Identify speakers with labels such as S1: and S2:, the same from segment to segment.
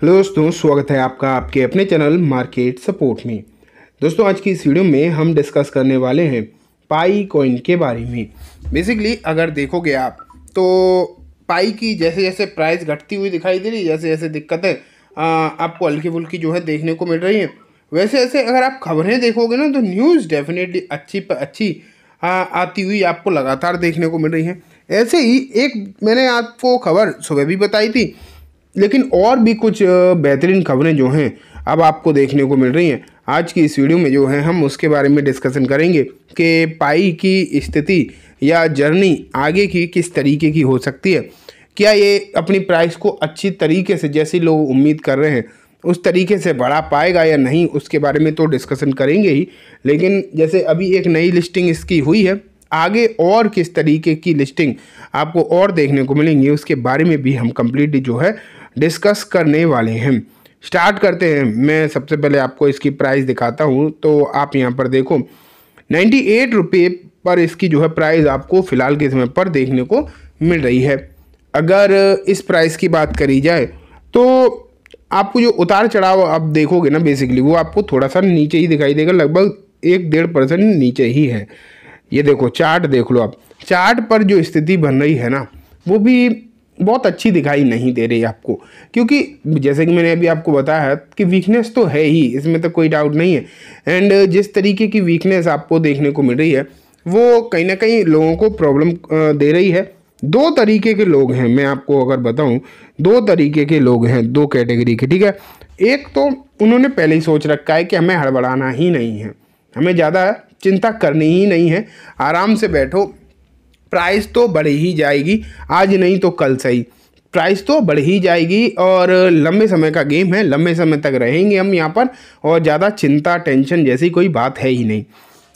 S1: Hello दोस्तों, स्वागत है आपका आपके अपने चैनल मार्केट सपोर्ट में। दोस्तों, आज की इस वीडियो में हम डिस्कस करने वाले हैं पाई कॉइन के बारे में। बेसिकली अगर देखोगे आप तो पाई की जैसे जैसे प्राइस घटती हुई दिखाई दे रही है, जैसे जैसे दिक्कतें आपको हल्की फुल्की जो है देखने को मिल रही हैं, वैसे वैसे अगर आप खबरें देखोगे ना तो न्यूज़ डेफिनेटली अच्छी पर अच्छी आती हुई आपको लगातार देखने को मिल रही है। ऐसे ही एक मैंने आपको खबर सुबह भी बताई थी, लेकिन और भी कुछ बेहतरीन खबरें जो हैं अब आपको देखने को मिल रही हैं। आज की इस वीडियो में जो है हम उसके बारे में डिस्कशन करेंगे कि पाई की स्थिति या जर्नी आगे की किस तरीके की हो सकती है। क्या ये अपनी प्राइस को अच्छी तरीके से, जैसे लोग उम्मीद कर रहे हैं, उस तरीके से बढ़ा पाएगा या नहीं, उसके बारे में तो डिस्कशन करेंगे ही। लेकिन जैसे अभी एक नई लिस्टिंग इसकी हुई है, आगे और किस तरीके की लिस्टिंग आपको और देखने को मिलेंगी उसके बारे में भी हम कंप्लीटली जो है डिस्कस करने वाले हैं। स्टार्ट करते हैं। मैं सबसे पहले आपको इसकी प्राइस दिखाता हूं, तो आप यहां पर देखो 98 रुपये पर इसकी जो है प्राइस आपको फ़िलहाल के समय पर देखने को मिल रही है। अगर इस प्राइस की बात करी जाए तो आपको जो उतार चढ़ाव आप देखोगे ना, बेसिकली वो आपको थोड़ा सा नीचे ही दिखाई देगा, लगभग 1-1.5% नीचे ही है। ये देखो चार्ट देख लो आप, चार्ट पर जो स्थिति बन रही है ना वो भी बहुत अच्छी दिखाई नहीं दे रही आपको, क्योंकि जैसे कि मैंने अभी आपको बताया है कि वीकनेस तो है ही, इसमें तो कोई डाउट नहीं है। एंड जिस तरीके की वीकनेस आपको देखने को मिल रही है वो कहीं ना कहीं लोगों को प्रॉब्लम दे रही है। दो तरीके के लोग हैं, मैं आपको अगर बताऊं, दो तरीके के लोग हैं, दो कैटेगरी के, ठीक है। एक तो उन्होंने पहले ही सोच रखा है कि हमें हड़बड़ाना ही नहीं है, हमें ज़्यादा चिंता करनी ही नहीं है, आराम से बैठो, प्राइस तो बढ़ ही जाएगी, आज नहीं तो कल सही, प्राइस तो बढ़ ही जाएगी और लंबे समय का गेम है, लंबे समय तक रहेंगे हम यहाँ पर और ज़्यादा चिंता टेंशन जैसी कोई बात है ही नहीं।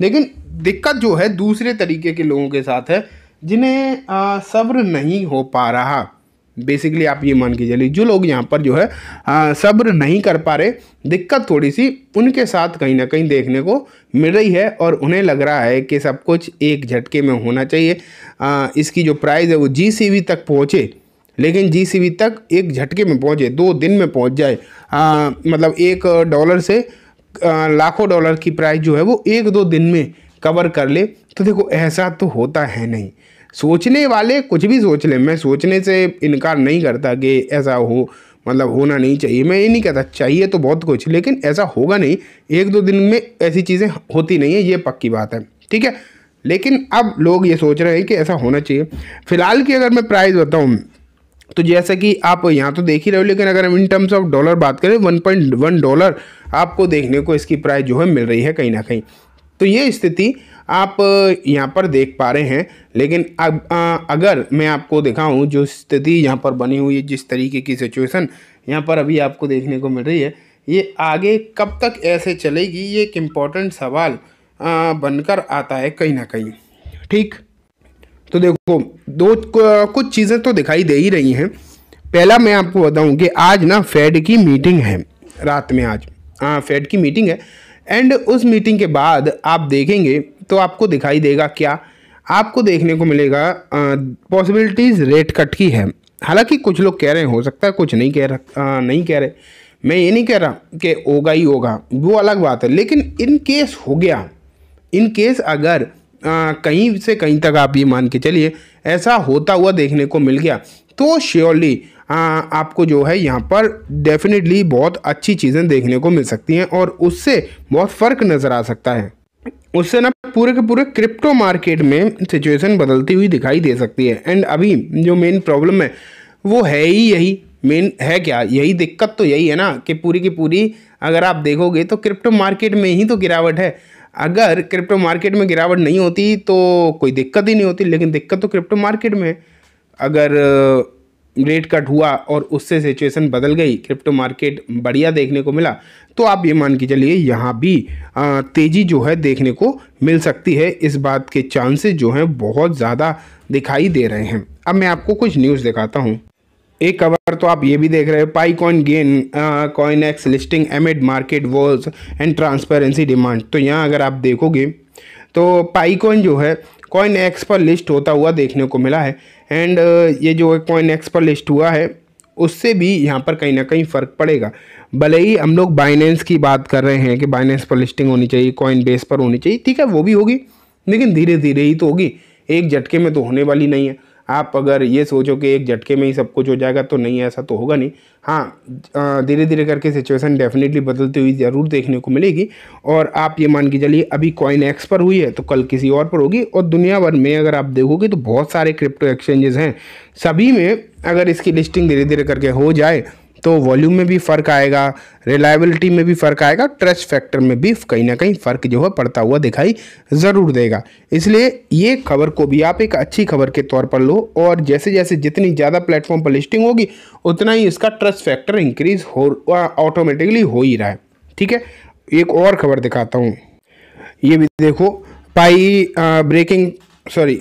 S1: लेकिन दिक्कत जो है दूसरे तरीके के लोगों के साथ है, जिन्हें सब्र नहीं हो पा रहा। बेसिकली आप ये मान के चलिए, जो लोग यहाँ पर जो है सब्र नहीं कर पा रहे, दिक्कत थोड़ी सी उनके साथ कहीं ना कहीं देखने को मिल रही है और उन्हें लग रहा है कि सब कुछ एक झटके में होना चाहिए। इसकी जो प्राइस है वो जीसीबी तक पहुँचे, लेकिन जीसीबी तक एक झटके में पहुँचे, 2 दिन में पहुँच जाए, मतलब $1 से लाखों डॉलर की प्राइस जो है वो 1-2 दिन में कवर कर ले, तो देखो ऐसा तो होता है नहीं। सोचने वाले कुछ भी सोच ले, मैं सोचने से इनकार नहीं करता कि ऐसा हो, मतलब होना नहीं चाहिए, मैं ये नहीं कहता, चाहिए तो बहुत कुछ, लेकिन ऐसा होगा नहीं, 1-2 दिन में ऐसी चीज़ें होती नहीं है, ये पक्की बात है, ठीक है। लेकिन अब लोग ये सोच रहे हैं कि ऐसा होना चाहिए। फिलहाल की अगर मैं प्राइस बताऊँ तो जैसा कि आप यहाँ तो देख ही रहे हो, लेकिन अगर हम इन टर्म्स ऑफ डॉलर बात करें, $1.1 आपको देखने को इसकी प्राइस जो है मिल रही है कहीं ना कहीं। तो ये स्थिति आप यहाँ पर देख पा रहे हैं। लेकिन अब अगर मैं आपको दिखाऊं जो स्थिति यहाँ पर बनी हुई है, जिस तरीके की सिचुएशन यहाँ पर अभी आपको देखने को मिल रही है, ये आगे कब तक ऐसे चलेगी, ये एक इम्पॉर्टेंट सवाल बनकर आता है कहीं ना कहीं, ठीक। तो देखो कुछ चीज़ें तो दिखाई दे ही रही हैं। पहला मैं आपको बताऊं कि आज ना फेड की मीटिंग है, रात में आज फेड की मीटिंग है। एंड उस मीटिंग के बाद आप देखेंगे तो आपको दिखाई देगा, क्या आपको देखने को मिलेगा, पॉसिबिलिटीज़ रेट कट की है। हालांकि कुछ लोग कह रहे हैं हो सकता है, कुछ नहीं कह रहे। मैं ये नहीं कह रहा कि होगा ही होगा, वो अलग बात है। लेकिन इन केस हो गया, इन केस अगर कहीं से कहीं तक आप ये मान के चलिए ऐसा होता हुआ देखने को मिल गया, तो श्योरली आपको जो है यहाँ पर डेफिनेटली बहुत अच्छी चीज़ें देखने को मिल सकती हैं और उससे बहुत फ़र्क नज़र आ सकता है। उससे ना पूरे के पूरे क्रिप्टो मार्केट में सिचुएशन बदलती हुई दिखाई दे सकती है। एंड अभी जो मेन प्रॉब्लम है वो है ही यही, मेन है क्या, यही दिक्कत तो यही है ना कि पूरी की पूरी अगर आप देखोगे तो क्रिप्टो मार्केट में ही तो गिरावट है। अगर क्रिप्टो मार्केट में गिरावट नहीं होती तो कोई दिक्कत ही नहीं होती, लेकिन दिक्कत तो क्रिप्टो मार्केट में है। अगर रेट कट हुआ और उससे सिचुएशन बदल गई, क्रिप्टो मार्केट बढ़िया देखने को मिला, तो आप ये मान के चलिए यहाँ भी तेज़ी जो है देखने को मिल सकती है। इस बात के चांसेस जो हैं बहुत ज़्यादा दिखाई दे रहे हैं। अब मैं आपको कुछ न्यूज़ दिखाता हूँ। एक खबर तो आप ये भी देख रहे हो, Pi coin gain coin X listing amid market walls and transparency demand. तो यहाँ अगर आप देखोगे तो पाई कॉइन जो है कॉइन एक्स पर लिस्ट होता हुआ देखने को मिला है। एंड ये जो कॉइन एक्स पर लिस्ट हुआ है उससे भी यहाँ पर कहीं ना कहीं फ़र्क पड़ेगा। भले ही हम लोग बाइनेंस की बात कर रहे हैं कि बाइनेंस पर लिस्टिंग होनी चाहिए, कॉइन बेस पर होनी चाहिए, ठीक है वो भी होगी, लेकिन धीरे धीरे ही तो होगी, एक झटके में तो होने वाली नहीं है। आप अगर ये सोचो कि एक झटके में ही सब कुछ हो जाएगा तो नहीं, ऐसा तो होगा नहीं। हाँ, धीरे धीरे करके सिचुएशन डेफिनेटली बदलती हुई ज़रूर देखने को मिलेगी। और आप ये मान के चलिए अभी कॉइन एक्स पर हुई है तो कल किसी और पर होगी। और दुनिया भर में अगर आप देखोगे तो बहुत सारे क्रिप्टो एक्सचेंजेस हैं, सभी में अगर इसकी लिस्टिंग धीरे धीरे करके हो जाए तो वॉल्यूम में भी फ़र्क आएगा, रिलायबिलिटी में भी फ़र्क आएगा, ट्रस्ट फैक्टर में भी कहीं ना कहीं फ़र्क जो है पड़ता हुआ दिखाई ज़रूर देगा। इसलिए ये खबर को भी आप एक अच्छी खबर के तौर पर लो, और जैसे जैसे जितनी ज़्यादा प्लेटफॉर्म पर लिस्टिंग होगी उतना ही इसका ट्रस्ट फैक्टर इंक्रीज हो ऑटोमेटिकली हो ही रहा है। ठीक है, एक और खबर दिखाता हूँ, ये भी देखो,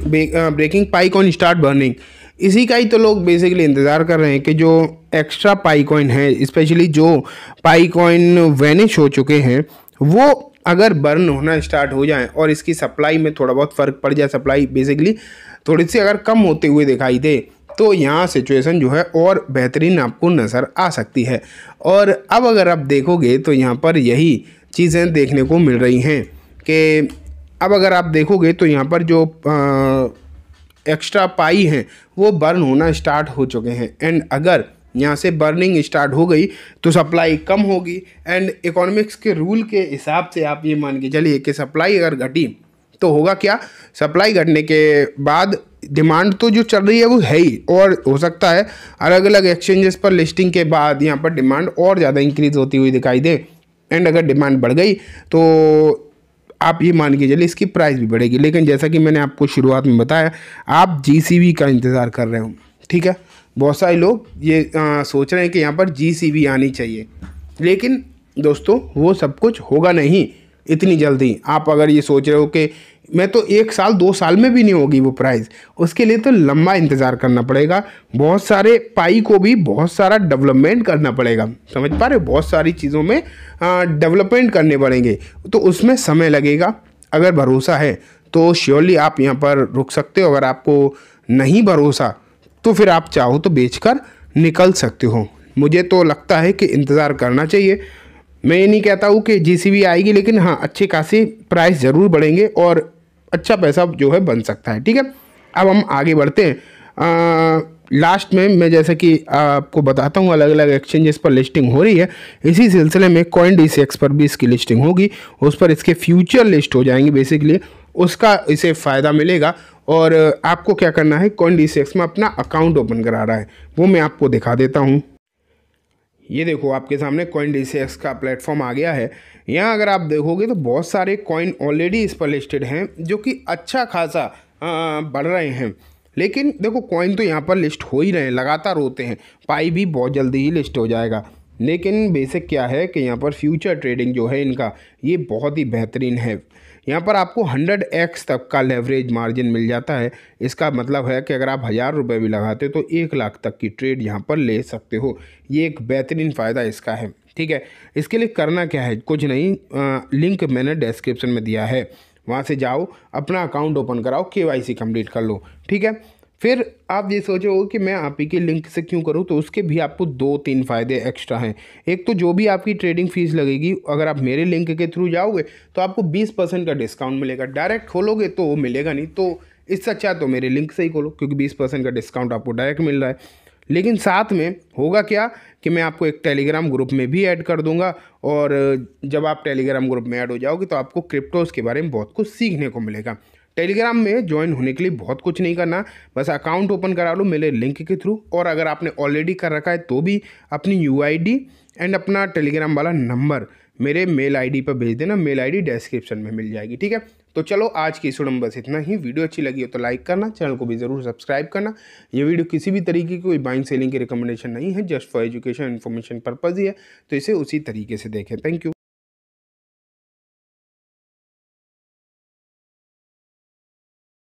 S1: ब्रेकिंग पाई कॉइन स्टार्ट बर्निंग। इसी का ही तो लोग बेसिकली इंतज़ार कर रहे हैं कि जो एक्स्ट्रा पाई कॉइन है, स्पेशली जो पाई कॉइन वैनिश हो चुके हैं, वो अगर बर्न होना स्टार्ट हो जाए और इसकी सप्लाई में थोड़ा बहुत फ़र्क पड़ जाए, सप्लाई बेसिकली थोड़ी सी अगर कम होते हुए दिखाई दे, तो यहाँ सिचुएशन जो है और बेहतरीन आपको नज़र आ सकती है। और अब अगर आप देखोगे तो यहाँ पर यही चीज़ें देखने को मिल रही हैं कि अब अगर आप देखोगे तो यहाँ पर जो एक्स्ट्रा पाई हैं वो बर्न होना स्टार्ट हो चुके हैं। एंड अगर यहाँ से बर्निंग स्टार्ट हो गई तो सप्लाई कम होगी। एंड इकोनॉमिक्स के रूल के हिसाब से आप ये मान के चलिए कि सप्लाई अगर घटी तो होगा क्या, सप्लाई घटने के बाद डिमांड तो जो चल रही है वो है ही, और हो सकता है अलग अलग एक्सचेंजेस पर लिस्टिंग के बाद यहाँ पर डिमांड और ज़्यादा इंक्रीज होती हुई दिखाई दे। एंड अगर डिमांड बढ़ गई तो आप ये मान के चलिए इसकी प्राइस भी बढ़ेगी। लेकिन जैसा कि मैंने आपको शुरुआत में बताया, आप जीसीबी का इंतज़ार कर रहे हो, ठीक है, बहुत सारे लोग ये सोच रहे हैं कि यहाँ पर जीसीबी आनी चाहिए, लेकिन दोस्तों वो सब कुछ होगा नहीं इतनी जल्दी। आप अगर ये सोच रहे हो कि मैं तो 1 साल 2 साल में भी नहीं होगी वो प्राइस, उसके लिए तो लंबा इंतज़ार करना पड़ेगा। बहुत सारे पाई को भी बहुत सारा डेवलपमेंट करना पड़ेगा, समझ पा रहे हो, बहुत सारी चीज़ों में डेवलपमेंट करने पड़ेंगे, तो उसमें समय लगेगा। अगर भरोसा है तो श्योरली आप यहाँ पर रुक सकते हो, अगर आपको नहीं भरोसा तो फिर आप चाहो तो बेचकर निकल सकते हो। मुझे तो लगता है कि इंतज़ार करना चाहिए। मैं ये नहीं कहता हूँ कि जीसीबी आएगी, लेकिन हाँ अच्छी खासी प्राइस ज़रूर बढ़ेंगे और अच्छा पैसा जो है बन सकता है। ठीक है, अब हम आगे बढ़ते हैं। लास्ट में मैं जैसे कि आपको बताता हूँ अलग अलग एक्सचेंजेस पर लिस्टिंग हो रही है, इसी सिलसिले में CoinDCX पर भी इसकी लिस्टिंग होगी, उस पर इसके फ्यूचर लिस्ट हो जाएंगे, बेसिकली उसका इसे फ़ायदा मिलेगा। और आपको क्या करना है, CoinDCX में अपना अकाउंट ओपन करा रहा है, वो मैं आपको दिखा देता हूँ। ये देखो आपके सामने CoinDCX का प्लेटफॉर्म आ गया है। यहाँ अगर आप देखोगे तो बहुत सारे कॉइन ऑलरेडी इस पर लिस्टेड हैं जो कि अच्छा खासा बढ़ रहे हैं। लेकिन देखो कॉइन तो यहाँ पर लिस्ट हो ही रहे हैं, लगातार होते हैं, पाई भी बहुत जल्दी ही लिस्ट हो जाएगा। लेकिन बेसिक क्या है कि यहाँ पर फ्यूचर ट्रेडिंग जो है इनका ये बहुत ही बेहतरीन है। यहाँ पर आपको 100x तक का लेवरेज मार्जिन मिल जाता है। इसका मतलब है कि अगर आप 1000 रुपये भी लगाते हो तो 1 लाख तक की ट्रेड यहाँ पर ले सकते हो। ये एक बेहतरीन फ़ायदा इसका है। ठीक है, इसके लिए करना क्या है, कुछ नहीं, लिंक मैंने डिस्क्रिप्शन में दिया है, वहाँ से जाओ, अपना अकाउंट ओपन कराओ, KYC कंप्लीट कर लो। ठीक है, फिर आप ये सोचो कि मैं आप ही के लिंक से क्यों करूँ, तो उसके भी आपको 2-3 फ़ायदे एक्स्ट्रा हैं। एक तो जो भी आपकी ट्रेडिंग फ़ीस लगेगी, अगर आप मेरे लिंक के थ्रू जाओगे तो आपको 20% का डिस्काउंट मिलेगा। डायरेक्ट खोलोगे तो वो मिलेगा नहीं, तो इससे अच्छा तो मेरे लिंक से ही खोलो, क्योंकि 20% का डिस्काउंट आपको डायरेक्ट मिल रहा है। लेकिन साथ में होगा क्या कि मैं आपको एक टेलीग्राम ग्रुप में भी ऐड कर दूंगा, और जब आप टेलीग्राम ग्रुप में ऐड हो जाओगे तो आपको क्रिप्टोज़ के बारे में बहुत कुछ सीखने को मिलेगा। टेलीग्राम में ज्वाइन होने के लिए बहुत कुछ नहीं करना, बस अकाउंट ओपन करा लो मेरे लिंक के थ्रू, और अगर आपने ऑलरेडी कर रखा है तो भी अपनी UID एंड अपना टेलीग्राम वाला नंबर मेरे मेल ID पर भेज देना, मेल ID डिस्क्रिप्शन में मिल जाएगी। ठीक है, तो चलो आज की इस वीडियो में बस इतना ही। वीडियो अच्छी लगी हो तो लाइक करना, चैनल को भी ज़रूर सब्सक्राइब करना। ये वीडियो किसी भी तरीके की कोई बाइंग सेलिंग की रिकमेंडेशन नहीं है, just for education information purpose ही है, तो इसे उसी तरीके से देखें। Thank you.